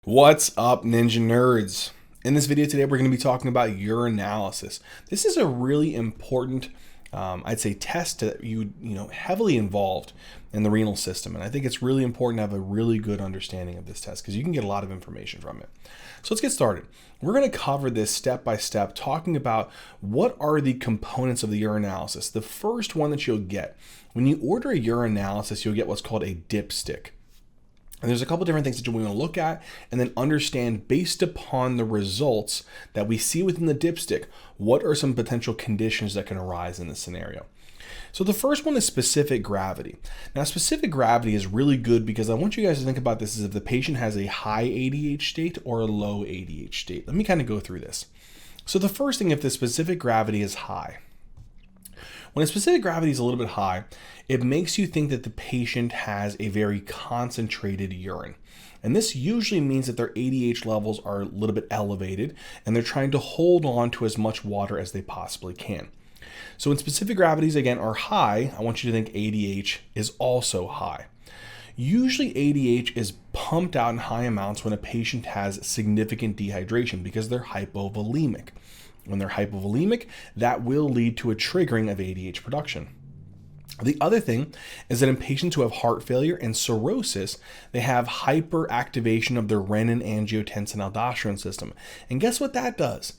What's up, Ninja Nerds? In this video today, we're going to be talking about urinalysis. This is a really important, I'd say, test that you heavily involved in the renal system. And I think it's really important to have a really good understanding of this test because you can get a lot of information from it. So let's get started. We're going to cover this step by step, talking about what are the components of the urinalysis. The first one that you'll get, when you order a urinalysis, you'll get what's called a dipstick. And there's a couple different things that you want to look at and then understand based upon the results that we see within the dipstick, what are some potential conditions that can arise in this scenario. So the first one is specific gravity. Now, specific gravity is really good because I want you guys to think about this as if the patient has a high ADH state or a low ADH state. Let me kind of go through this. So the first thing, if the specific gravity is high, when a specific gravity is a little bit high, it makes you think that the patient has a very concentrated urine. And this usually means that their ADH levels are a little bit elevated and they're trying to hold on to as much water as they possibly can. So when specific gravities, again, are high, I want you to think ADH is also high. Usually ADH is pumped out in high amounts when a patient has significant dehydration because they're hypovolemic. When they're hypovolemic, that will lead to a triggering of ADH production. The other thing is that in patients who have heart failure and cirrhosis, they have hyperactivation of their renin-angiotensin-aldosterone system. And guess what that does?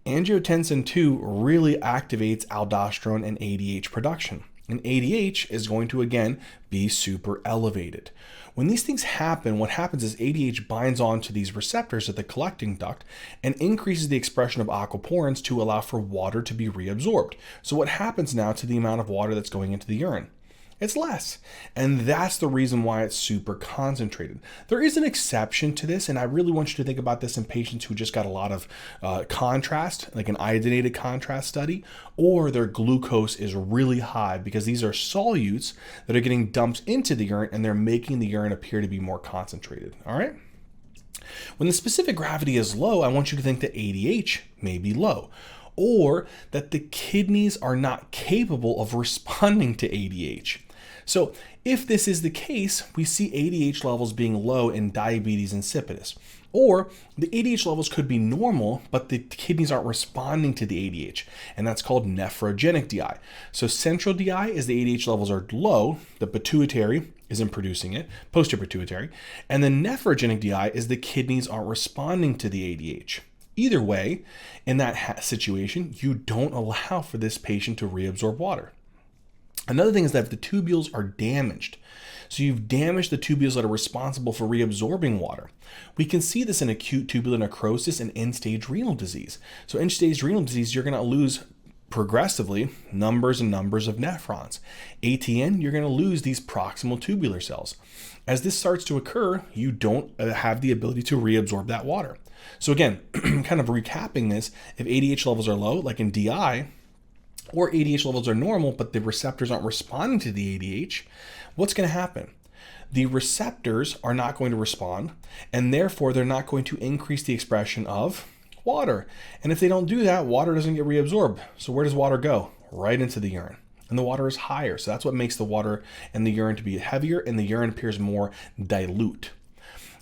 Angiotensin 2 really activates aldosterone and ADH production. And ADH is going to, again, be super elevated. When these things happen, what happens is ADH binds onto these receptors at the collecting duct and increases the expression of aquaporins to allow for water to be reabsorbed. So what happens now to the amount of water that's going into the urine? It's less. And that's the reason why it's super concentrated. There is an exception to this, and I really want you to think about this in patients who just got a lot of contrast, like an iodinated contrast study, or their glucose is really high because these are solutes that are getting dumped into the urine and they're making the urine appear to be more concentrated. All right? When the specific gravity is low, I want you to think that ADH may be low, or that the kidneys are not capable of responding to ADH. So if this is the case, we see ADH levels being low in diabetes insipidus. Or the ADH levels could be normal, but the kidneys aren't responding to the ADH, and that's called nephrogenic DI. So central DI is the ADH levels are low, the pituitary isn't producing it, posterior pituitary, and the nephrogenic DI is the kidneys aren't responding to the ADH. Either way, in that situation, you don't allow for this patient to reabsorb water. Another thing is that if the tubules are damaged, so you've damaged the tubules that are responsible for reabsorbing water. We can see this in acute tubular necrosis and end-stage renal disease. So end-stage renal disease, you're going to lose progressively numbers and numbers of nephrons. ATN, you're going to lose these proximal tubular cells. As this starts to occur, you don't have the ability to reabsorb that water. So again, kind of recapping this, if ADH levels are low, like in DI, or ADH levels are normal, but the receptors aren't responding to the ADH, what's going to happen? The receptors are not going to respond, and therefore they're not going to increase the expression of water. And if they don't do that, water doesn't get reabsorbed. So where does water go? Right into the urine. And the water is higher. So that's what makes the water and the urine to be heavier, and the urine appears more dilute.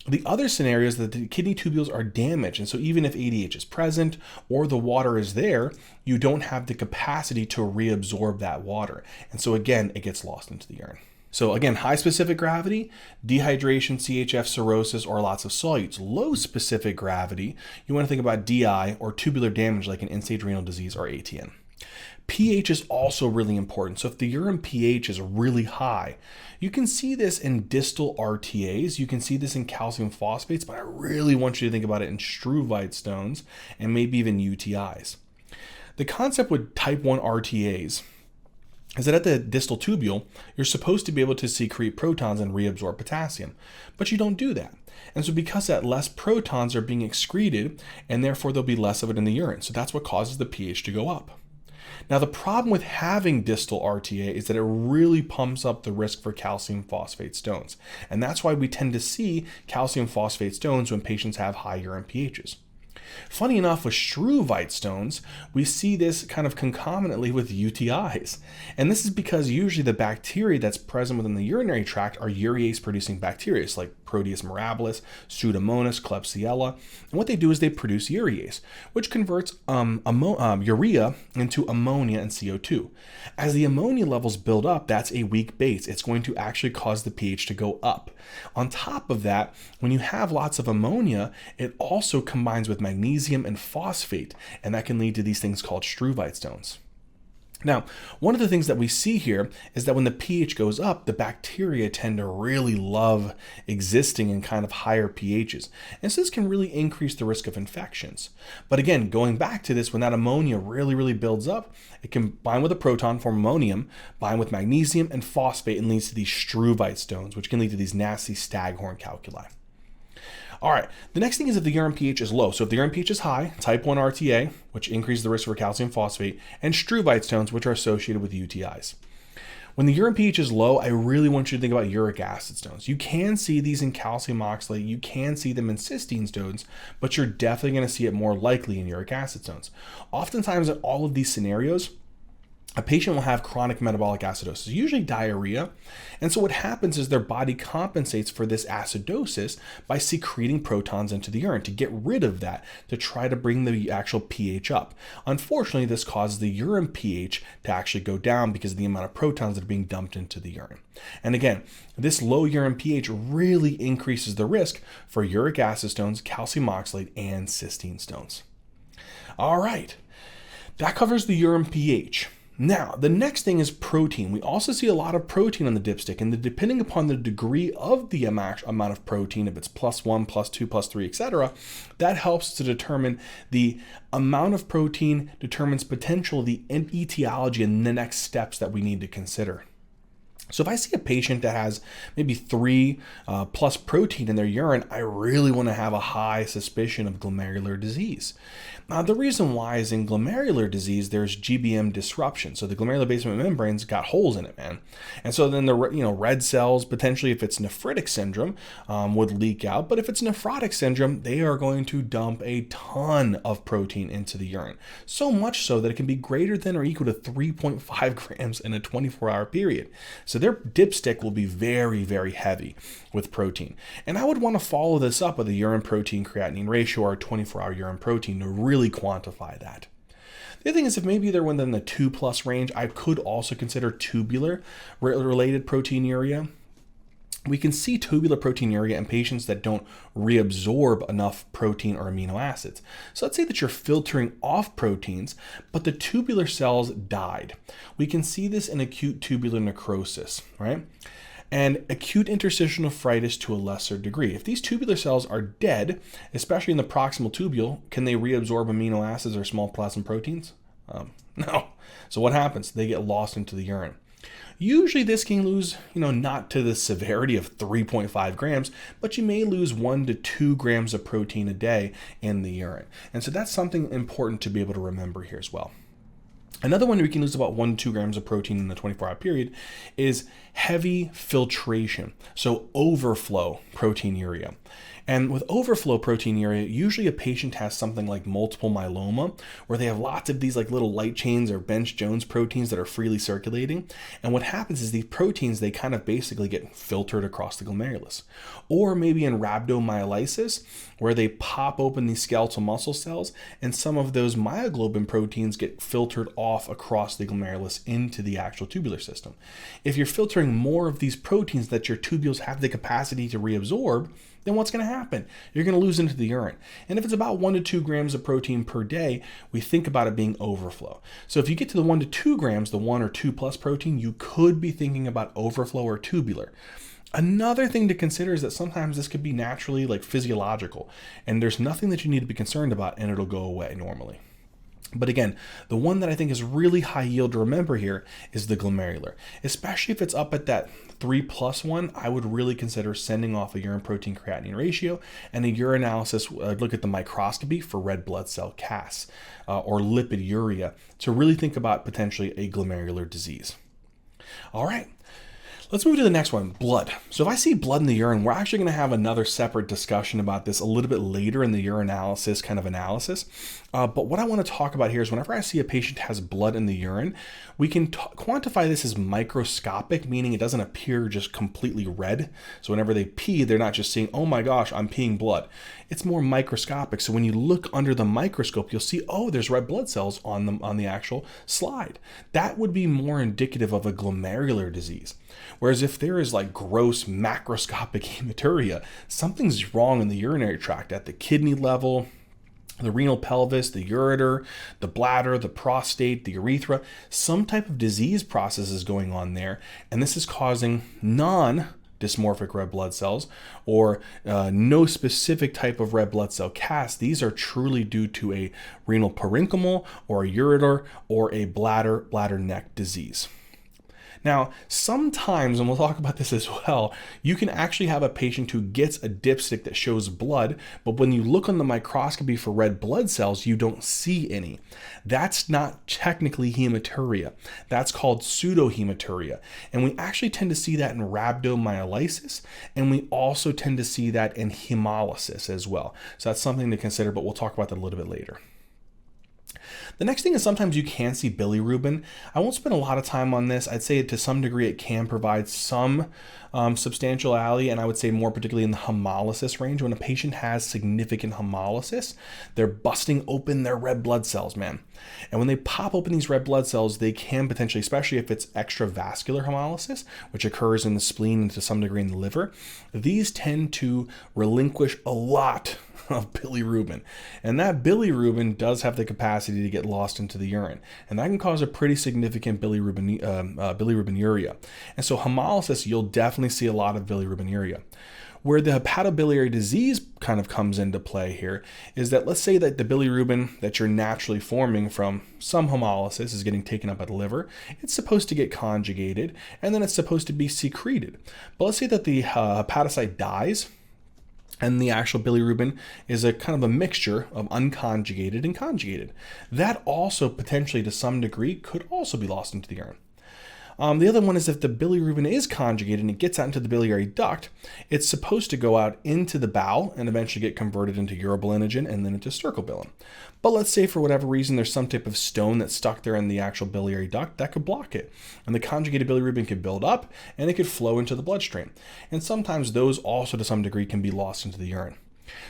The other scenario is that the kidney tubules are damaged. And so even if ADH is present or the water is there, you don't have the capacity to reabsorb that water. And so again, it gets lost into the urine. So again, high specific gravity, dehydration, CHF, cirrhosis, or lots of solutes. Low specific gravity, you want to think about DI or tubular damage like an end-stage renal disease or ATN. pH is also really important. So if the urine pH is really high, you can see this in distal RTAs, you can see this in calcium phosphates, but I really want you to think about it in struvite stones and maybe even UTIs. The concept with type 1 RTAs is that at the distal tubule, you're supposed to be able to secrete protons and reabsorb potassium, but you don't do that. And so because that, less protons are being excreted, and therefore there'll be less of it in the urine. So that's what causes the pH to go up. Now, the problem with having distal RTA is that it really pumps up the risk for calcium phosphate stones. And that's why we tend to see calcium phosphate stones when patients have high urine pHs. Funny enough, with struvite stones, we see this kind of concomitantly with UTIs. And this is because usually the bacteria that's present within the urinary tract are urease-producing bacteria, like Proteus mirabilis, Pseudomonas, Klebsiella. And what they do is they produce urease, which converts urea into ammonia and CO2. As the ammonia levels build up, that's a weak base. It's going to actually cause the pH to go up. On top of that, when you have lots of ammonia, it also combines with magnesium and phosphate, and that can lead to these things called struvite stones. Now, one of the things that we see here is that when the pH goes up, the bacteria tend to really love existing in kind of higher pHs. And so this can really increase the risk of infections. But again, going back to this, when that ammonia really builds up, it can bind with a proton, form ammonium, bind with magnesium and phosphate, and leads to these struvite stones, which can lead to these nasty staghorn calculi. All right, the next thing is if the urine pH is low. So if the urine pH is high, type 1 RTA, which increases the risk for calcium phosphate, and struvite stones, which are associated with UTIs. When the urine pH is low, I really want you to think about uric acid stones. You can see these in calcium oxalate, you can see them in cysteine stones, but you're definitely going to see it more likely in uric acid stones. Oftentimes in all of these scenarios, a patient will have chronic metabolic acidosis, usually diarrhea. And so what happens is their body compensates for this acidosis by secreting protons into the urine to get rid of that, to try to bring the actual pH up. Unfortunately, this causes the urine pH to actually go down because of the amount of protons that are being dumped into the urine. And again, this low urine pH really increases the risk for uric acid stones, calcium oxalate, and cysteine stones. All right, that covers the urine pH. Now, the next thing is protein. We also see a lot of protein on the dipstick, and depending upon the degree of the amount of protein, if it's +1, +2, +3, etc., that helps to determine the amount of protein, determines potential the etiology and the next steps that we need to consider. So if I see a patient that has maybe 3 plus protein in their urine, I really want to have a high suspicion of glomerular disease. Now, the reason why is in glomerular disease, there's GBM disruption. So the glomerular basement membrane's got holes in it, man. And so then the red cells, potentially if it's nephritic syndrome, would leak out. But if it's nephrotic syndrome, they are going to dump a ton of protein into the urine. So much so that it can be greater than or equal to 3.5 grams in a 24-hour period. So their dipstick will be very heavy with protein. And I would want to follow this up with a urine protein creatinine ratio or a 24-hour urine protein to really quantify that. The other thing is if maybe they're within the 2+ range, I could also consider tubular related proteinuria. We can see tubular proteinuria in patients that don't reabsorb enough protein or amino acids. So let's say that you're filtering off proteins, but the tubular cells died. We can see this in acute tubular necrosis, right? And acute interstitial nephritis to a lesser degree. If these tubular cells are dead, especially in the proximal tubule, can they reabsorb amino acids or small plasma proteins? No. So what happens? They get lost into the urine. Usually this can lose, not to the severity of 3.5 grams, but you may lose 1 to 2 grams of protein a day in the urine. And so that's something important to be able to remember here as well. Another one we can lose about 1 to 2 grams of protein in the 24-hour period is heavy filtration, so overflow proteinuria. And with overflow proteinuria, usually a patient has something like multiple myeloma, where they have lots of these like little light chains or Bench-Jones proteins that are freely circulating. And what happens is these proteins, they kind of basically get filtered across the glomerulus. Or maybe in rhabdomyolysis, where they pop open these skeletal muscle cells, and some of those myoglobin proteins get filtered off across the glomerulus into the actual tubular system. If you're filtering more of these proteins that your tubules have the capacity to reabsorb, then what's going to happen? You're going to lose into the urine. And if it's about 1 to 2 grams of protein per day, we think about it being overflow. So if you get to the 1 to 2 grams, the 1 or 2 plus protein, you could be thinking about overflow or tubular. Another thing to consider is that sometimes this could be naturally like physiological, and there's nothing that you need to be concerned about, and it'll go away normally. But again, the one that I think is really high yield to remember here is the glomerular. Especially if it's up at that 3+ one, I would really consider sending off a urine protein creatinine ratio and a urinalysis. Look at the microscopy for red blood cell CAS or lipiduria to really think about potentially a glomerular disease. All right. Let's move to the next one, blood. So if I see blood in the urine, we're actually going to have another separate discussion about this a little bit later in the urinalysis kind of analysis. But what I want to talk about here is whenever I see a patient has blood in the urine, we can quantify this as microscopic, meaning it doesn't appear just completely red. So whenever they pee, they're not just saying, oh my gosh, I'm peeing blood. It's more microscopic. So when you look under the microscope, you'll see, oh, there's red blood cells on the actual slide. That would be more indicative of a glomerular disease. Whereas if there is like gross macroscopic hematuria, something's wrong in the urinary tract at the kidney level, the renal pelvis, the ureter, the bladder, the prostate, the urethra. Some type of disease process is going on there, and this is causing non-dysmorphic red blood cells or no specific type of red blood cell cast. These are truly due to a renal parenchymal or a ureter or a bladder neck disease. Now, sometimes, and we'll talk about this as well, you can actually have a patient who gets a dipstick that shows blood, but when you look on the microscopy for red blood cells, you don't see any. That's not technically hematuria. That's called pseudohematuria. And we actually tend to see that in rhabdomyolysis, and we also tend to see that in hemolysis as well. So that's something to consider, but we'll talk about that a little bit later. The next thing is sometimes you can see bilirubin. I won't spend a lot of time on this. I'd say to some degree it can provide some substantiality, and I would say more particularly in the hemolysis range. When a patient has significant hemolysis, they're busting open their red blood cells, man. And when they pop open these red blood cells, they can potentially, especially if it's extravascular hemolysis, which occurs in the spleen and to some degree in the liver, these tend to relinquish a lot of bilirubin. And that bilirubin does have the capacity to get lost into the urine. And that can cause a pretty significant bilirubinuria. And so hemolysis, you'll definitely see a lot of bilirubinuria. Where the hepatobiliary disease kind of comes into play here is that let's say that the bilirubin that you're naturally forming from some hemolysis is getting taken up by the liver. It's supposed to get conjugated and then it's supposed to be secreted. But let's say that the hepatocyte dies, and the actual bilirubin is a kind of a mixture of unconjugated and conjugated. That also potentially to some degree could also be lost into the urine. The other one is if the bilirubin is conjugated and it gets out into the biliary duct, it's supposed to go out into the bowel and eventually get converted into urobilinogen and then into stercobilin. But let's say for whatever reason there's some type of stone that's stuck there in the actual biliary duct that could block it. And the conjugated bilirubin could build up and it could flow into the bloodstream. And sometimes those also to some degree can be lost into the urine.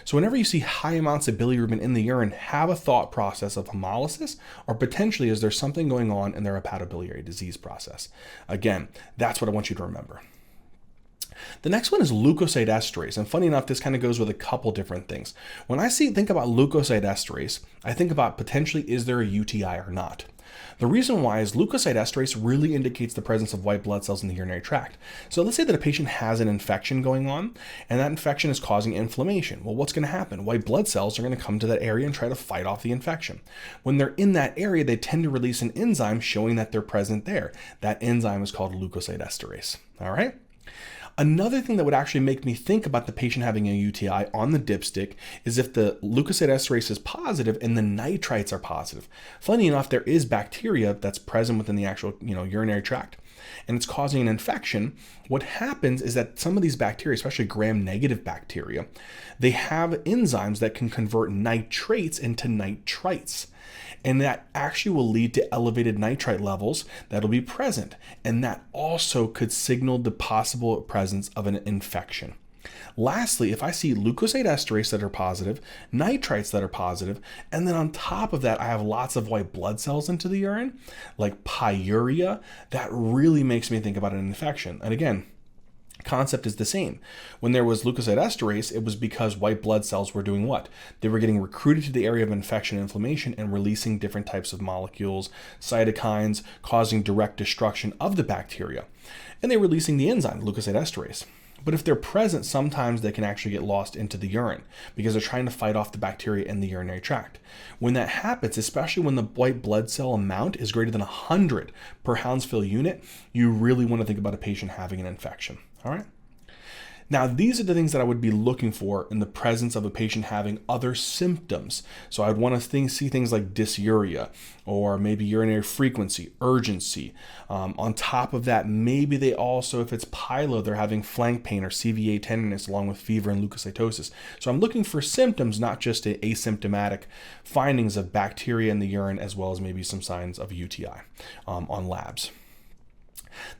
So whenever you see high amounts of bilirubin in the urine, have a thought process of hemolysis, or potentially is there something going on in their hepatobiliary disease process. Again, that's what I want you to remember. The next one is leukocyte esterase, and funny enough, this kind of goes with a couple different things. When I think about leukocyte esterase, I think about potentially is there a UTI or not. The reason why is leukocyte esterase really indicates the presence of white blood cells in the urinary tract. So let's say that a patient has an infection going on, and that infection is causing inflammation. Well, what's going to happen? White blood cells are going to come to that area and try to fight off the infection. When they're in that area, they tend to release an enzyme showing that they're present there. That enzyme is called leukocyte esterase. All right? Another thing that would actually make me think about the patient having a UTI on the dipstick is if the leukocyte esterase is positive and the nitrites are positive. Funny enough, there is bacteria that's present within the actual urinary tract, and it's causing an infection. What happens is that some of these bacteria, especially gram-negative bacteria, they have enzymes that can convert nitrates into nitrites. And that actually will lead to elevated nitrite levels that'll be present. And that also could signal the possible presence of an infection. Lastly, if I see leukocyte esterase that are positive, nitrites that are positive, and then on top of that, I have lots of white blood cells into the urine, like pyuria, that really makes me think about an infection. And again, concept is the same. When there was leukocyte esterase, it was because white blood cells were doing what? They were getting recruited to the area of infection and inflammation and releasing different types of molecules, cytokines, causing direct destruction of the bacteria. And they're releasing the enzyme, leukocyte esterase. But if they're present, sometimes they can actually get lost into the urine because they're trying to fight off the bacteria in the urinary tract. When that happens, especially when the white blood cell amount is greater than 100 per Hounsfield unit, you really want to think about a patient having an infection. All right. Now, these are the things that I would be looking for in the presence of a patient having other symptoms. So I'd want to see things like dysuria, or maybe urinary frequency, urgency. On top of that, maybe they also, if it's pyelo, they're having flank pain or CVA tenderness along with fever and leukocytosis. So I'm looking for symptoms, not just asymptomatic findings of bacteria in the urine, as well as maybe some signs of UTI on labs.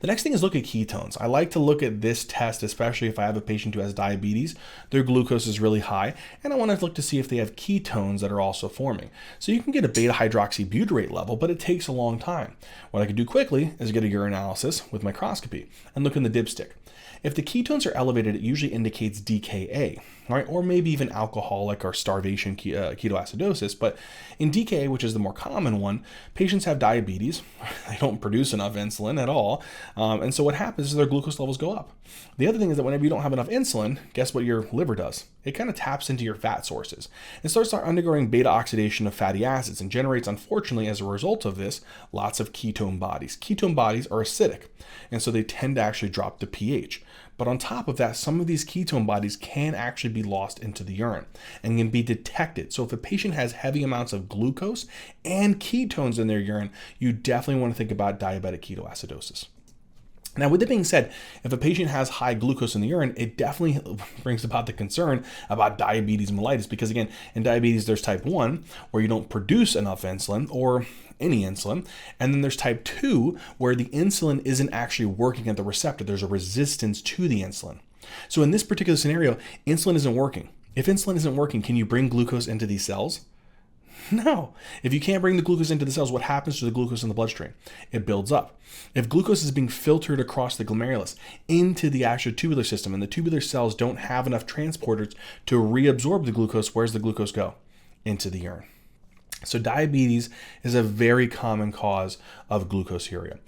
The next thing is look at ketones. I like to look at this test, especially if I have a patient who has diabetes, their glucose is really high, and I want to look to see if they have ketones that are also forming. So you can get a beta hydroxybutyrate level, but it takes a long time. What I could do quickly is get a urinalysis with microscopy and look in the dipstick. If the ketones are elevated, it usually indicates DKA, right? Or maybe even alcoholic or starvation ketoacidosis. But in DKA, which is the more common one, patients have diabetes. They don't produce enough insulin at all. And so what happens is their glucose levels go up. The other thing is that whenever you don't have enough insulin, guess what your liver does? It kind of taps into your fat sources and starts undergoing beta oxidation of fatty acids and generates, unfortunately, as a result of this, lots of ketone bodies. Ketone bodies are acidic, and so they tend to actually drop the pH. But on top of that, some of these ketone bodies can actually be lost into the urine and can be detected. So if a patient has heavy amounts of glucose and ketones in their urine, you definitely want to think about diabetic ketoacidosis. Now, with that being said, if a patient has high glucose in the urine, it definitely brings about the concern about diabetes mellitus, because again, in diabetes, there's type 1, where you don't produce enough insulin or any insulin, and then there's type 2, where the insulin isn't actually working at the receptor. There's a resistance to the insulin. So in this particular scenario, insulin isn't working. If insulin isn't working, can you bring glucose into these cells? No. If you can't bring the glucose into the cells, what happens to the glucose in the bloodstream? It builds up. If glucose is being filtered across the glomerulus into the actual tubular system, and the tubular cells don't have enough transporters to reabsorb the glucose, where's the glucose go? Into the urine. So diabetes is a very common cause of glucosuria.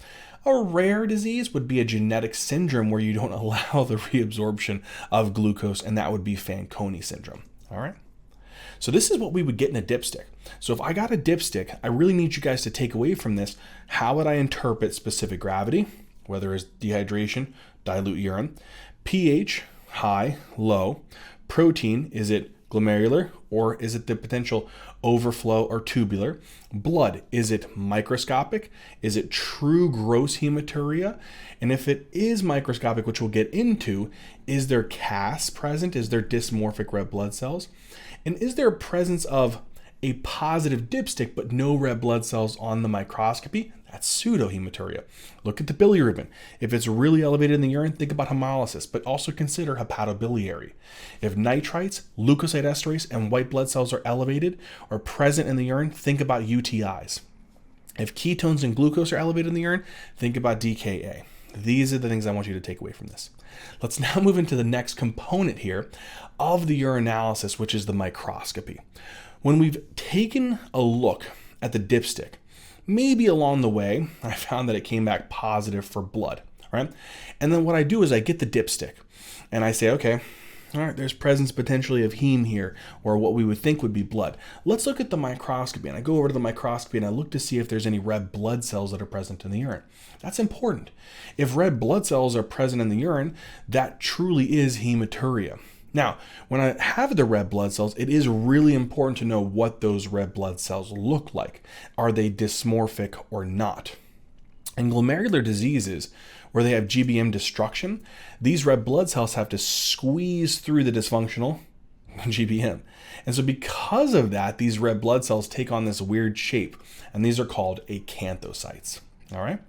A rare disease would be a genetic syndrome where you don't allow the reabsorption of glucose, and that would be Fanconi syndrome. All right. So this is what we would get in a dipstick. So if I got a dipstick, I really need you guys to take away from this, how would I interpret specific gravity, whether it's dehydration, dilute urine, pH, high, low, protein, is it glomerular or is it the potential overflow or tubular, blood, is it microscopic, is it true gross hematuria, and if it is microscopic, which we'll get into, is there CAS present, is there dysmorphic red blood cells, and is there a presence of a positive dipstick but no red blood cells on the microscopy? That's pseudohematuria. Look at the bilirubin. If it's really elevated in the urine, think about hemolysis, but also consider hepatobiliary. If nitrites, leukocyte esterase, and white blood cells are elevated or present in the urine, think about UTIs. If ketones and glucose are elevated in the urine, think about DKA. These are the things I want you to take away from this. Let's now move into the next component here of the urinalysis, which is the microscopy. When we've taken a look at the dipstick, maybe along the way, I found that it came back positive for blood, right? And then what I do is I get the dipstick and I say, okay, all right, there's presence potentially of heme here, or what we would think would be blood. Let's look at the microscopy. And I go over to the microscopy and I look to see if there's any red blood cells that are present in the urine. That's important. If red blood cells are present in the urine, that truly is hematuria. Now, when I have the red blood cells, it is really important to know what those red blood cells look like. Are they dysmorphic or not? In glomerular diseases, where they have GBM destruction, these red blood cells have to squeeze through the dysfunctional GBM. And so because of that, these red blood cells take on this weird shape, and these are called acanthocytes. All right?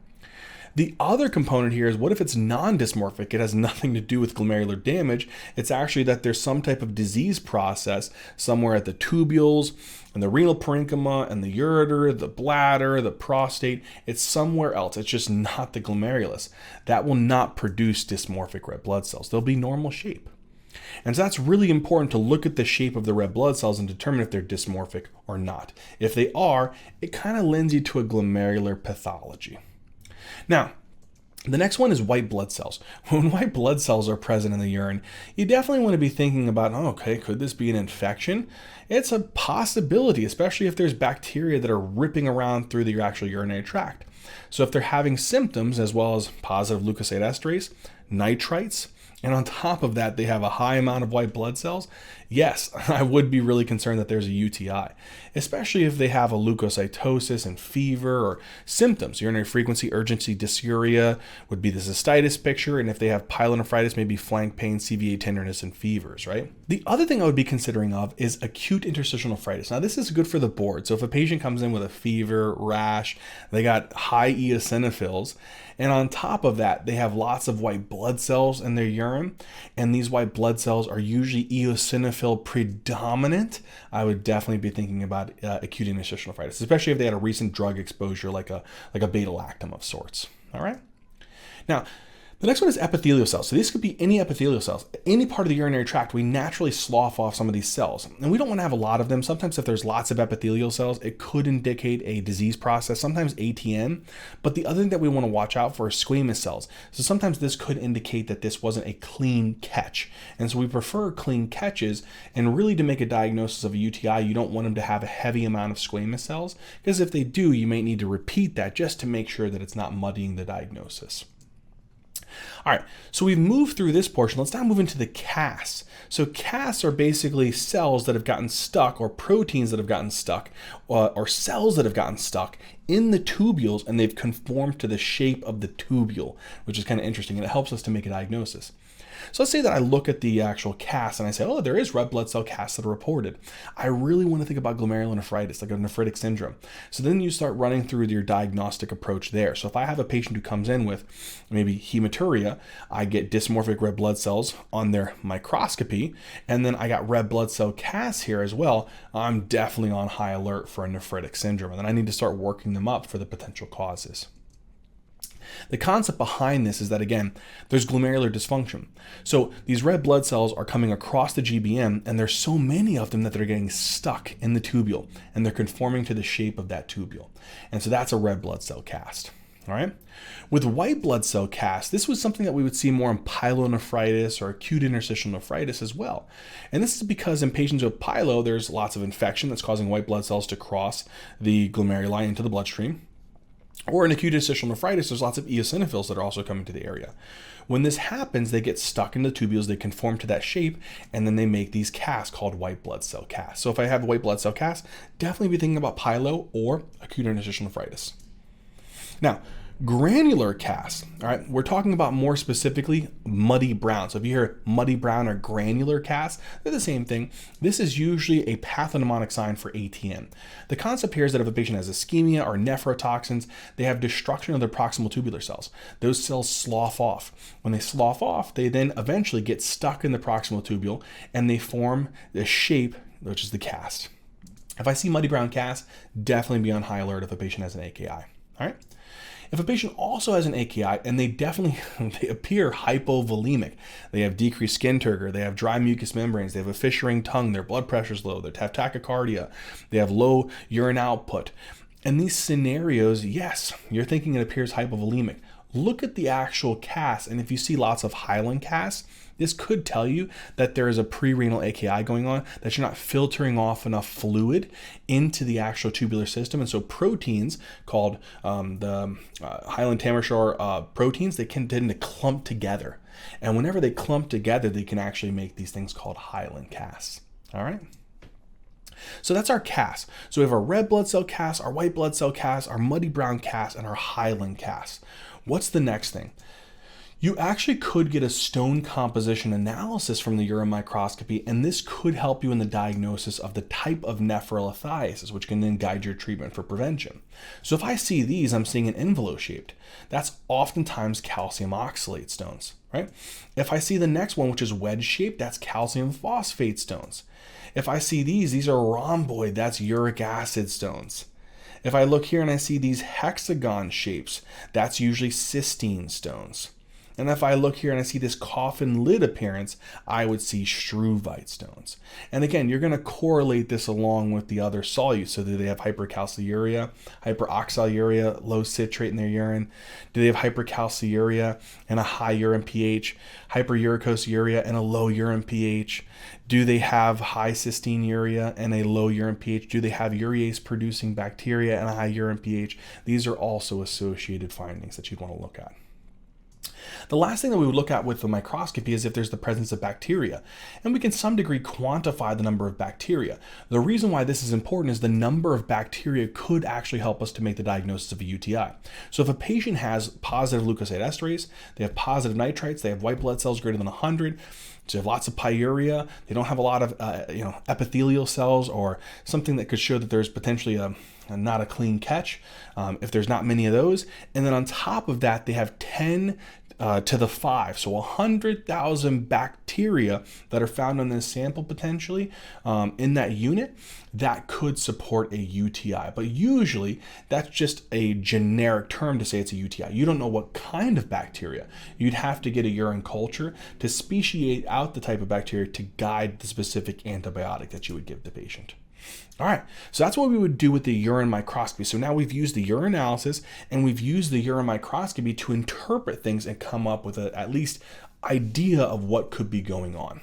The other component here is, what if it's non-dysmorphic? It has nothing to do with glomerular damage. It's actually that there's some type of disease process somewhere at the tubules and the renal parenchyma and the ureter, the bladder, the prostate. It's somewhere else. It's just not the glomerulus. That will not produce dysmorphic red blood cells. They'll be normal shape. And so that's really important to look at the shape of the red blood cells and determine if they're dysmorphic or not. If they are, it kind of lends you to a glomerular pathology. Now, the next one is white blood cells. When white blood cells are present in the urine, you definitely want to be thinking about, oh, okay, could this be an infection? It's a possibility, especially if there's bacteria that are ripping around through the actual urinary tract. So if they're having symptoms as well as positive leukocyte esterase, nitrites, and on top of that, they have a high amount of white blood cells, yes, I would be really concerned that there's a UTI, especially if they have a leukocytosis and fever or symptoms. Urinary frequency, urgency, dysuria would be the cystitis picture, and if they have pyelonephritis, maybe flank pain, CVA tenderness, and fevers, right? The other thing I would be considering of is acute interstitial nephritis. Now, this is good for the board. So if a patient comes in with a fever, rash, they got high eosinophils, and on top of that, they have lots of white blood cells in their urine, and these white blood cells are usually eosinophil predominant, I would definitely be thinking about acute interstitial nephritis, especially if they had a recent drug exposure like a beta-lactam of sorts. All right. Now, the next one is epithelial cells. So these could be any epithelial cells. Any part of the urinary tract, we naturally slough off some of these cells. And we don't want to have a lot of them. Sometimes if there's lots of epithelial cells, it could indicate a disease process, sometimes ATM. But the other thing that we want to watch out for is squamous cells. So sometimes this could indicate that this wasn't a clean catch. And so we prefer clean catches. And really to make a diagnosis of a UTI, you don't want them to have a heavy amount of squamous cells, because if they do, you may need to repeat that just to make sure that it's not muddying the diagnosis. All right, so we've moved through this portion. Let's now move into the casts. So casts are basically cells that have gotten stuck, or proteins that have gotten stuck, or cells that have gotten stuck in the tubules, and they've conformed to the shape of the tubule, which is kind of interesting, and it helps us to make a diagnosis. So let's say that I look at the actual cast and I say, oh, there is red blood cell casts that are reported. I really want to think about glomerulonephritis, like a nephritic syndrome. So then you start running through your diagnostic approach there. So if I have a patient who comes in with maybe hematuria, I get dysmorphic red blood cells on their microscopy, and then I got red blood cell casts here as well. I'm definitely on high alert for a nephritic syndrome, and then I need to start working them up for the potential causes. The concept behind this is that, again, there's glomerular dysfunction. So these red blood cells are coming across the GBM, and there's so many of them that they're getting stuck in the tubule, and they're conforming to the shape of that tubule. And so that's a red blood cell cast. All right. With white blood cell cast, this was something that we would see more in pyelonephritis or acute interstitial nephritis as well. And this is because in patients with pyelo, there's lots of infection that's causing white blood cells to cross the glomeruli into the bloodstream. Or in acute interstitial nephritis, there's lots of eosinophils that are also coming to the area. When this happens, they get stuck in the tubules, they conform to that shape, and then they make these casts called white blood cell casts. So if I have a white blood cell cast, definitely be thinking about pyelo or acute interstitial nephritis. Now, granular casts, all right, we're talking about more specifically muddy brown. So if you hear muddy brown or granular casts, they're the same thing. This is usually a pathognomonic sign for ATM. The concept here is that if a patient has ischemia or nephrotoxins, they have destruction of their proximal tubular cells. Those cells slough off. When they slough off, they then eventually get stuck in the proximal tubule, and they form the shape, which is the cast. If I see muddy brown casts, definitely be on high alert if a patient has an AKI. All right. If a patient also has an AKI and they appear hypovolemic, they have decreased skin turgor, they have dry mucous membranes, they have a fissuring tongue, their blood pressure's low, they have tachycardia, they have low urine output. In these scenarios, yes, you're thinking it appears hypovolemic. Look at the actual cast, and if you see lots of hyaline casts, this could tell you that there is a pre-renal AKI going on, that you're not filtering off enough fluid into the actual tubular system. And so proteins called the hyaline Tamarshar proteins, they can tend to clump together. And whenever they clump together, they can actually make these things called hyaline casts. All right. So that's our cast. So we have our red blood cell cast, our white blood cell cast, our muddy brown cast, and our hyaline cast. What's the next thing? You actually could get a stone composition analysis from the urine microscopy, and this could help you in the diagnosis of the type of nephrolithiasis, which can then guide your treatment for prevention. So if I see these, I'm seeing an envelope-shaped. That's oftentimes calcium oxalate stones, right? If I see the next one, which is wedge-shaped, that's calcium phosphate stones. If I see these are rhomboid, that's uric acid stones. If I look here and I see these hexagon shapes, that's usually cysteine stones. And if I look here and I see this coffin lid appearance, I would see struvite stones. And again, you're going to correlate this along with the other solutes. So do they have hypercalciuria, hyperoxaluria, low citrate in their urine? Do they have hypercalciuria and a high urine pH, hyperuricosiuria and a low urine pH? Do they have high cysteinuria and a low urine pH? Do they have urease producing bacteria and a high urine pH? These are also associated findings that you'd want to look at. The last thing that we would look at with the microscopy is if there's the presence of bacteria. And we can to some degree quantify the number of bacteria. The reason why this is important is the number of bacteria could actually help us to make the diagnosis of a UTI. So if a patient has positive leukocyte esterase, they have positive nitrites, they have white blood cells greater than 100, so they have lots of pyuria, they don't have a lot of epithelial cells or something that could show that there's potentially not a clean catch, if there's not many of those. And then on top of that, they have 10 to the 5, so 100,000 bacteria that are found in this sample potentially in that unit that could support a UTI. But usually that's just a generic term to say it's a UTI. You don't know what kind of bacteria. You'd have to get a urine culture to speciate out the type of bacteria to guide the specific antibiotic that you would give the patient. All right, so that's what we would do with the urine microscopy. So now we've used the urinalysis and we've used the urine microscopy to interpret things and come up with at least idea of what could be going on.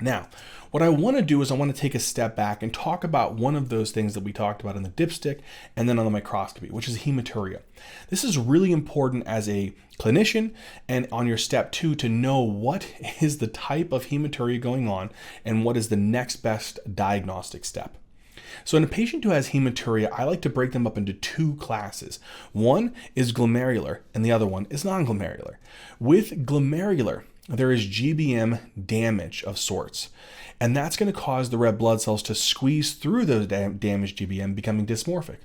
Now, what I want to do is I want to take a step back and talk about one of those things that we talked about in the dipstick and then on the microscopy, which is hematuria. This is really important as a clinician and on your step 2 to know what is the type of hematuria going on and what is the next best diagnostic step. So in a patient who has hematuria, I like to break them up into 2 classes. One is glomerular and the other one is non-glomerular. With glomerular, there is GBM damage of sorts, and that's going to cause the red blood cells to squeeze through those damaged GBM, becoming dysmorphic.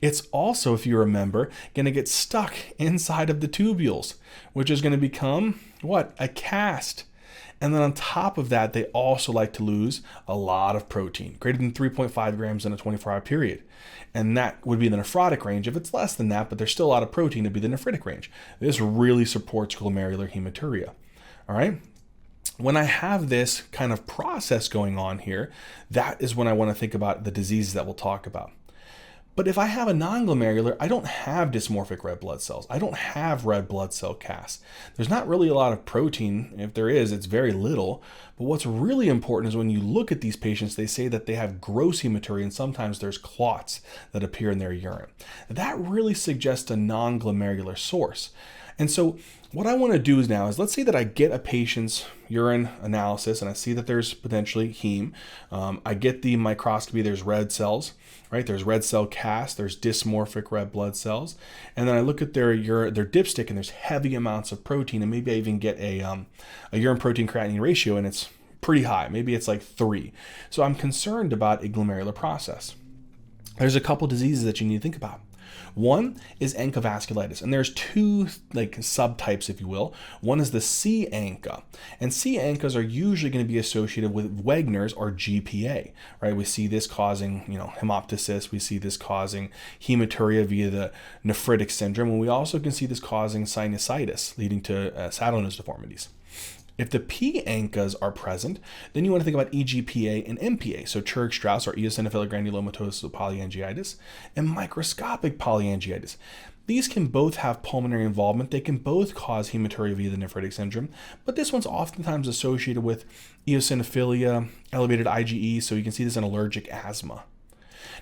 It's also, if you remember, going to get stuck inside of the tubules, which is going to become, what? A cast. And then on top of that, they also like to lose a lot of protein, greater than 3.5 grams in a 24-hour period. And that would be the nephrotic range. If it's less than that, but there's still a lot of protein, it'd be the nephritic range. This really supports glomerular hematuria. All right. When I have this kind of process going on here, that is when I want to think about the diseases that we'll talk about. But if I have a non-glomerular, I don't have dysmorphic red blood cells. I don't have red blood cell casts. There's not really a lot of protein. If there is, it's very little. But what's really important is when you look at these patients, they say that they have gross hematuria and sometimes there's clots that appear in their urine. That really suggests a non-glomerular source. And so what I want to do now is, let's say that I get a patient's urine analysis and I see that there's potentially heme. I get the microscopy, there's red cells, right? There's red cell cast, there's dysmorphic red blood cells. And then I look at their dipstick and there's heavy amounts of protein, and maybe I even get a urine protein creatinine ratio and it's pretty high. Maybe it's like 3. So I'm concerned about a glomerular process. There's a couple diseases that you need to think about. One is encovasculitis, and there's 2 subtypes, if you will. One is the C ANCA, and C ANCAs are usually going to be associated with Wegener's or GPA, right? We see this causing, hemoptysis. We see this causing hematuria via the nephritic syndrome, and we also can see this causing sinusitis, leading to saddle nose deformities. If the P ANCAs are present, then you want to think about EGPA and MPA, so Churg-Strauss or eosinophilic granulomatosis polyangiitis, and microscopic polyangiitis. These can both have pulmonary involvement. They can both cause hematuria via the nephritic syndrome, but this one's oftentimes associated with eosinophilia, elevated IgE, so you can see this in allergic asthma.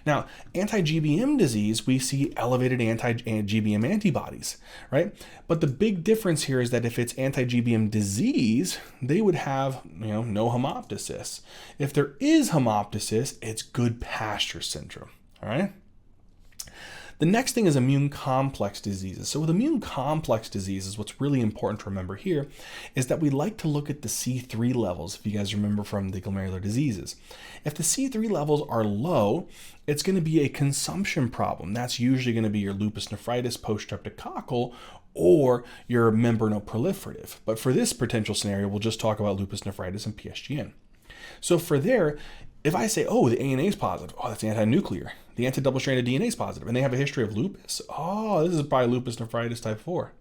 Now, anti-GBM disease, we see elevated anti-GBM antibodies, right? But the big difference here is that if it's anti-GBM disease, they would have, no hemoptysis. If there is hemoptysis, it's Goodpasture syndrome, all right? The next thing is immune complex diseases. So with immune complex diseases, what's really important to remember here is that we like to look at the C3 levels, if you guys remember from the glomerular diseases. If the C3 levels are low, it's going to be a consumption problem. That's usually going to be your lupus nephritis, post-streptococcal, or your membranoproliferative. But for this potential scenario, we'll just talk about lupus nephritis and PSGN. So for there, if I say, the ANA is positive, that's anti-nuclear. The anti-double-stranded DNA is positive, and they have a history of lupus, this is probably lupus nephritis type 4.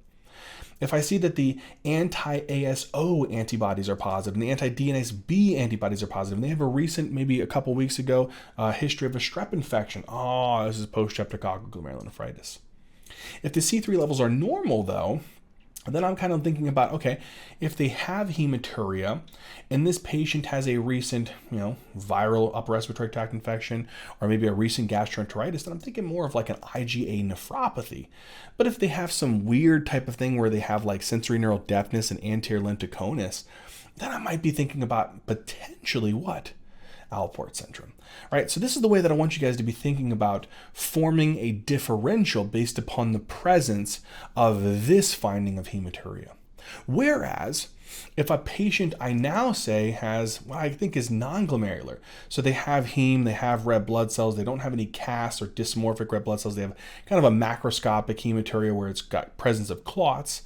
If I see that the anti-ASO antibodies are positive and the anti-DNase B antibodies are positive, and they have a recent, maybe a couple weeks ago, history of a strep infection, this is post-streptococcal glomerulonephritis. If the C3 levels are normal, though, And then I'm kind of thinking about, okay, if they have hematuria and this patient has a recent, viral upper respiratory tract infection or maybe a recent gastroenteritis, then I'm thinking more of like an IgA nephropathy. But if they have some weird type of thing where they have like sensory neural deafness and anterior lenticonus, then I might be thinking about potentially what? Alport syndrome, right? So this is the way that I want you guys to be thinking about forming a differential based upon the presence of this finding of hematuria. Whereas if a patient I now say has what I think is non-glomerular, so they have heme, they have red blood cells, they don't have any CAS or dysmorphic red blood cells, they have kind of a macroscopic hematuria where it's got presence of clots,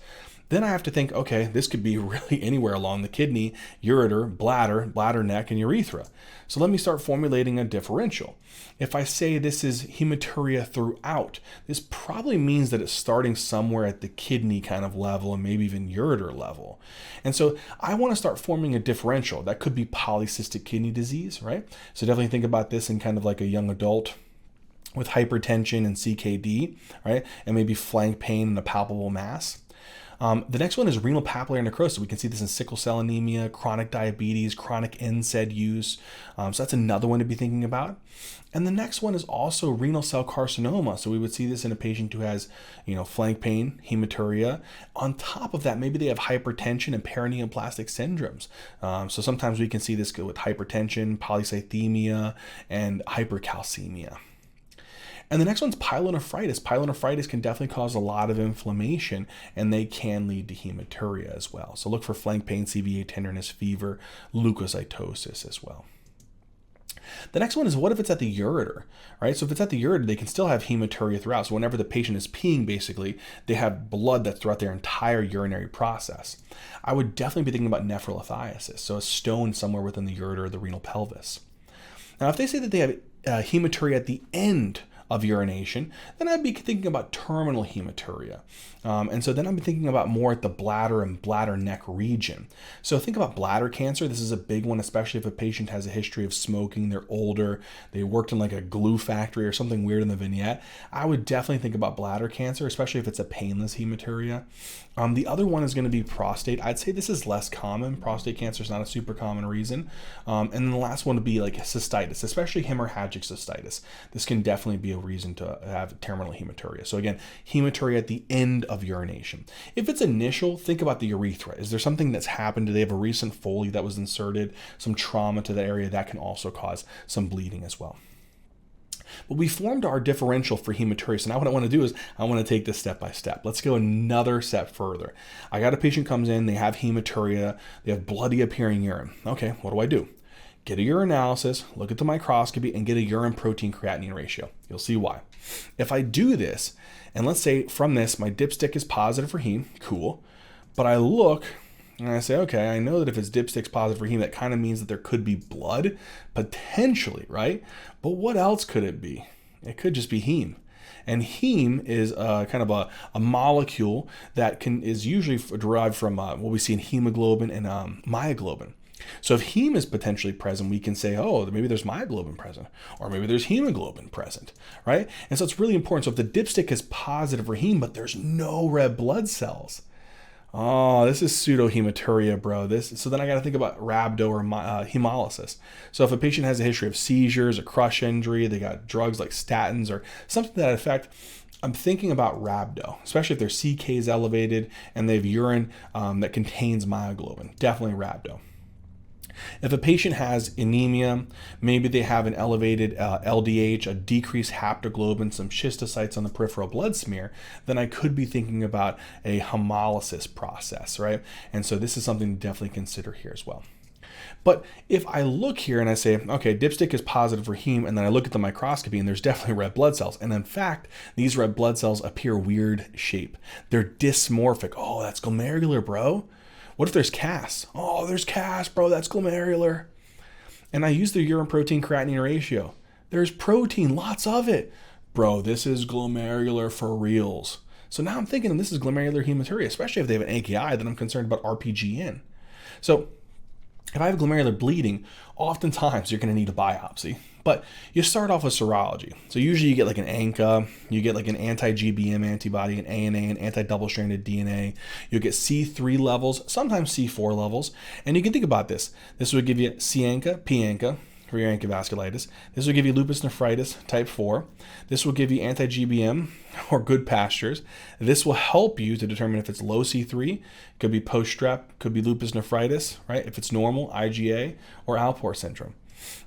then I have to think, okay, this could be really anywhere along the kidney, ureter, bladder neck, and urethra. So let me start formulating a differential. If I say this is hematuria throughout, this probably means that it's starting somewhere at the kidney kind of level and maybe even ureter level. And so I want to start forming a differential. That could be polycystic kidney disease, right? So definitely think about this in kind of like a young adult with hypertension and CKD, right? And maybe flank pain and a palpable mass. The next one is renal papillary necrosis. We can see this in sickle cell anemia, chronic diabetes, chronic NSAID use. So that's another one to be thinking about. And the next one is also renal cell carcinoma. So we would see this in a patient who has, flank pain, hematuria. On top of that, maybe they have hypertension and perineoplastic syndromes. So sometimes we can see this with hypertension, polycythemia, and hypercalcemia. And the next one's pyelonephritis. Pyelonephritis can definitely cause a lot of inflammation, and they can lead to hematuria as well. So look for flank pain, CVA tenderness, fever, leukocytosis as well. The next one is what if it's at the ureter, right? So if it's at the ureter, they can still have hematuria throughout. So whenever the patient is peeing, basically, they have blood that's throughout their entire urinary process. I would definitely be thinking about nephrolithiasis, so a stone somewhere within the ureter or the renal pelvis. Now, if they say that they have hematuria at the end of urination, then I'd be thinking about terminal hematuria. And so then I'm thinking about more at the bladder and bladder neck region. So think about bladder cancer. This is a big one, especially if a patient has a history of smoking, they're older, they worked in like a glue factory or something weird in the vignette. I would definitely think about bladder cancer, especially if it's a painless hematuria. The other one is going to be prostate. I'd say this is less common. Prostate cancer is not a super common reason. And then the last one would be like cystitis, especially hemorrhagic cystitis. This can definitely be a reason to have terminal hematuria. So again, hematuria at the end of urination. If it's initial, think about the urethra. Is there something that's happened? Do they have a recent Foley that was inserted? Some trauma to the area that can also cause some bleeding as well. But we formed our differential for hematuria. So now what I want to do is I want to take this step by step. Let's go another step further. I got a patient comes in, they have hematuria, they have bloody appearing urine. Okay, what do? Get a urinalysis, look at the microscopy, and get a urine protein creatinine ratio. You'll see why. If I do this, and let's say from this, my dipstick is positive for heme, cool. But I look and I say, okay, I know that if it's dipstick's positive for heme, that kind of means that there could be blood, potentially, right? But what else could it be? It could just be heme. And heme is kind of a molecule that is usually derived from what we see in hemoglobin and myoglobin. So if heme is potentially present, we can say, oh, maybe there's myoglobin present, or maybe there's hemoglobin present, right? And so it's really important. So if the dipstick is positive for heme, but there's no red blood cells, oh, this is pseudohematuria, bro. So then I got to think about rhabdo or hemolysis. So if a patient has a history of seizures, a crush injury, they got drugs like statins or something to that effect, I'm thinking about rhabdo, especially if their CK is elevated and they have urine that contains myoglobin. Definitely rhabdo. If a patient has anemia, maybe they have an elevated LDH, a decreased haptoglobin, some schistocytes on the peripheral blood smear, then I could be thinking about a hemolysis process, right? And so this is something to definitely consider here as well. But if I look here and I say, okay, dipstick is positive for heme, and then I look at the microscopy and there's definitely red blood cells. And in fact, these red blood cells appear weird shape. They're dysmorphic. Oh, that's glomerular, bro. What if there's CAS? Oh, there's CAS, bro. That's glomerular. And I use the urine protein creatinine ratio. There's protein, lots of it. Bro, this is glomerular for reals. So now I'm thinking this is glomerular hematuria, especially if they have an AKI, then I'm concerned about RPGN. So if I have glomerular bleeding, oftentimes you're going to need a biopsy. But you start off with serology. So usually you get like an ANCA, you get like an anti-GBM antibody, an ANA, an anti-double-stranded DNA. You'll get C3 levels, sometimes C4 levels. And you can think about this. This would give you C-ANCA, P-ANCA for your ANCA vasculitis. This will give you lupus nephritis type 4. This will give you anti-GBM or good pastures. This will help you to determine if it's low C3, could be post-strep, could be lupus nephritis, right? If it's normal, IgA or Alport syndrome.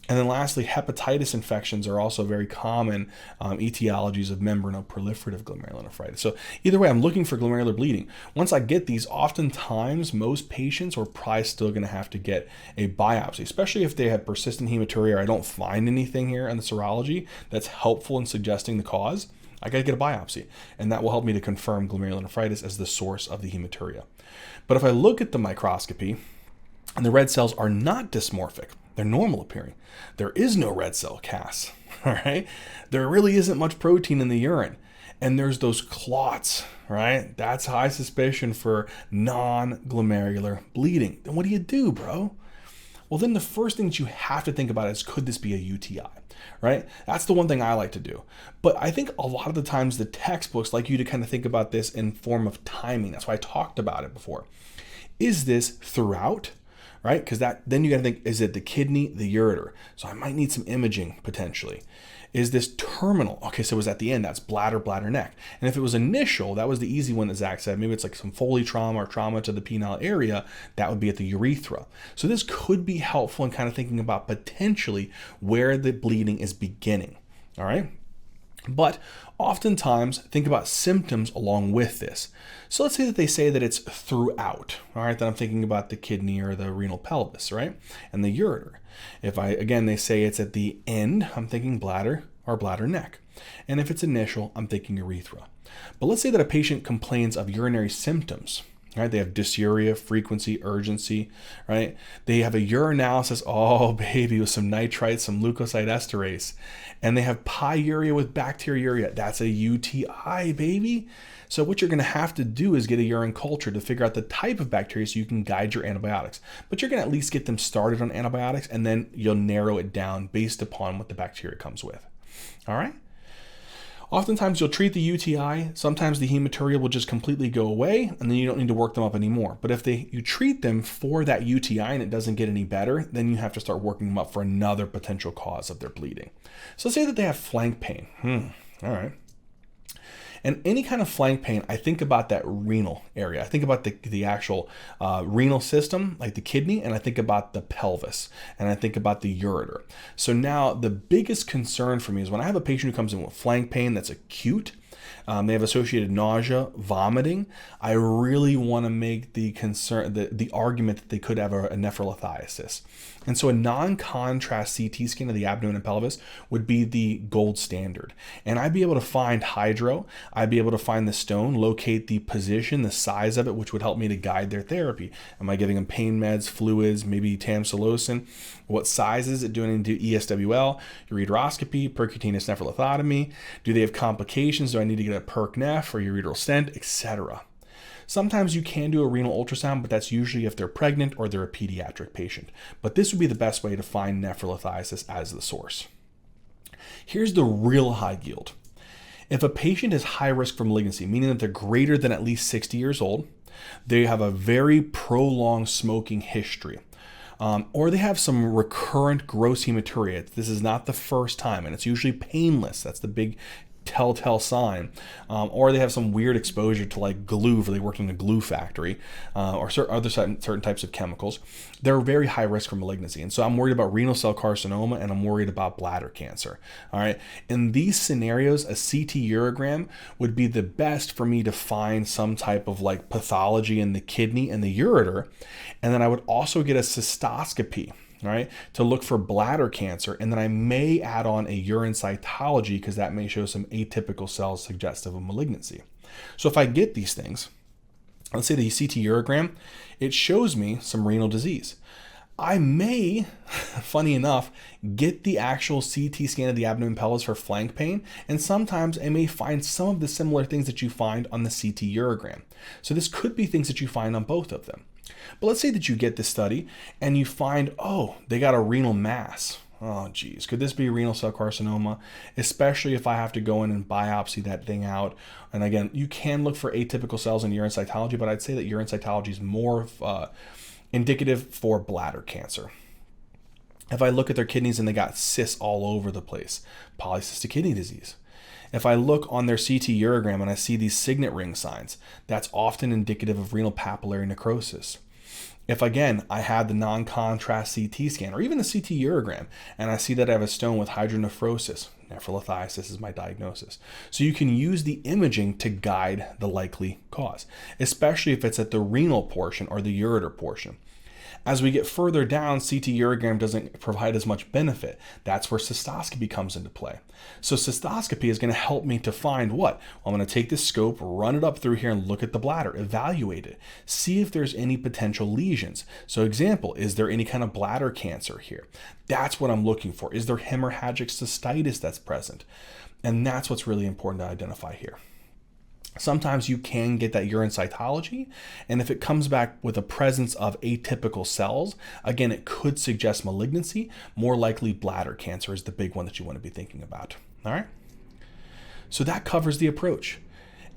And then lastly, hepatitis infections are also very common etiologies of membranoproliferative glomerulonephritis. So either way, I'm looking for glomerular bleeding. Once I get these, oftentimes most patients are probably still going to have to get a biopsy, especially if they have persistent hematuria or I don't find anything here in the serology that's helpful in suggesting the cause. I got to get a biopsy, and that will help me to confirm glomerulonephritis as the source of the hematuria. But if I look at the microscopy, and the red cells are not dysmorphic, they're normal appearing. There is no red cell cast, all right? There really isn't much protein in the urine. And there's those clots, right? That's high suspicion for non-glomerular bleeding. Then what do, bro? Well, then the first thing that you have to think about is, could this be a UTI, right? That's the one thing I like to do. But I think a lot of the times the textbooks like you to kind of think about this in form of timing. That's why I talked about it before. Is this throughout? Right? Because then you got to think, is it the kidney, the ureter? So I might need some imaging potentially. Is this terminal? Okay, so it was at the end. That's bladder, bladder, neck. And if it was initial, that was the easy one that Zach said. Maybe it's like some Foley trauma or trauma to the penile area. That would be at the urethra. So this could be helpful in kind of thinking about potentially where the bleeding is beginning. All right? But oftentimes, think about symptoms along with this. So let's say that they say that it's throughout, all right? Then I'm thinking about the kidney or the renal pelvis, right? And the ureter. If they say it's at the end, I'm thinking bladder or bladder neck. And if it's initial, I'm thinking urethra. But let's say that a patient complains of urinary symptoms. Right? They have dysuria, frequency, urgency, right? They have a urinalysis, oh baby, with some nitrites, some leukocyte esterase, and they have pyuria with bacteriuria. That's a UTI, baby. So what you're going to have to do is get a urine culture to figure out the type of bacteria so you can guide your antibiotics. But you're going to at least get them started on antibiotics, and then you'll narrow it down based upon what the bacteria comes with. All right? Oftentimes you'll treat the UTI, sometimes the hematuria will just completely go away and then you don't need to work them up anymore. But if you treat them for that UTI and it doesn't get any better, then you have to start working them up for another potential cause of their bleeding. So let's say that they have flank pain. All right. And any kind of flank pain, I think about that renal area. I think about the actual renal system, like the kidney, and I think about the pelvis, and I think about the ureter. So now the biggest concern for me is when I have a patient who comes in with flank pain that's acute, they have associated nausea, vomiting. I really want to make the argument that they could have a nephrolithiasis. And so a non-contrast CT scan of the abdomen and pelvis would be the gold standard. And I'd be able to find hydro, I'd be able to find the stone, locate the position, the size of it, which would help me to guide their therapy. Am I giving them pain meds, fluids, maybe tamsulosin? What size is it? Doing into ESWL, ureteroscopy, percutaneous nephrolithotomy? Do they have complications? Do I need to get a perc neph or ureteral stent, etc.? Sometimes you can do a renal ultrasound, but that's usually if they're pregnant or they're a pediatric patient. But this would be the best way to find nephrolithiasis as the source. Here's the real high yield. If a patient is high risk for malignancy, meaning that they're greater than at least 60 years old, they have a very prolonged smoking history, or they have some recurrent gross hematuria. This is not the first time, and it's usually painless. That's the big telltale sign, or they have some weird exposure to like glue, for they worked in a glue factory, or certain types of chemicals. They're very high risk for malignancy, and so I'm worried about renal cell carcinoma and I'm worried about bladder cancer. All right, in these scenarios, a CT urogram would be the best for me to find some type of like pathology in the kidney and the ureter, and then I would also get a cystoscopy. All right, to look for bladder cancer, and then I may add on a urine cytology because that may show some atypical cells suggestive of malignancy. So if I get these things, let's say the CT urogram, it shows me some renal disease. I may, funny enough, get the actual CT scan of the abdomen pelvis for flank pain, and sometimes I may find some of the similar things that you find on the CT urogram. So this could be things that you find on both of them. But let's say that you get this study and you find, oh, they got a renal mass. Oh, geez, could this be renal cell carcinoma? Especially if I have to go in and biopsy that thing out. And again, you can look for atypical cells in urine cytology, but I'd say that urine cytology is more indicative for bladder cancer. If I look at their kidneys and they got cysts all over the place, polycystic kidney disease. If I look on their CT urogram and I see these signet ring signs, that's often indicative of renal papillary necrosis. If again, I have the non-contrast CT scan or even the CT urogram and I see that I have a stone with hydronephrosis, nephrolithiasis is my diagnosis. So you can use the imaging to guide the likely cause, especially if it's at the renal portion or the ureter portion. As we get further down, CT urogram doesn't provide as much benefit. That's where cystoscopy comes into play. So cystoscopy is going to help me to find what? Well, I'm going to take this scope, run it up through here and look at the bladder, evaluate it, see if there's any potential lesions. So example, is there any kind of bladder cancer here? That's what I'm looking for. Is there hemorrhagic cystitis that's present? And that's what's really important to identify here. Sometimes you can get that urine cytology, and if it comes back with a presence of atypical cells, again, it could suggest malignancy. More likely bladder cancer is the big one that you want to be thinking about. All right? So that covers the approach.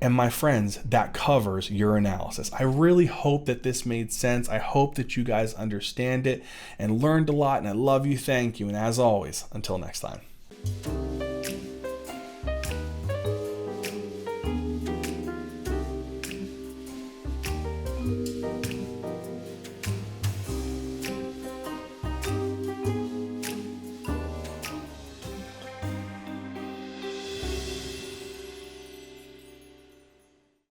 And my friends, that covers urinalysis. I really hope that this made sense. I hope that you guys understand it and learned a lot, and I love you. Thank you. And as always, until next time.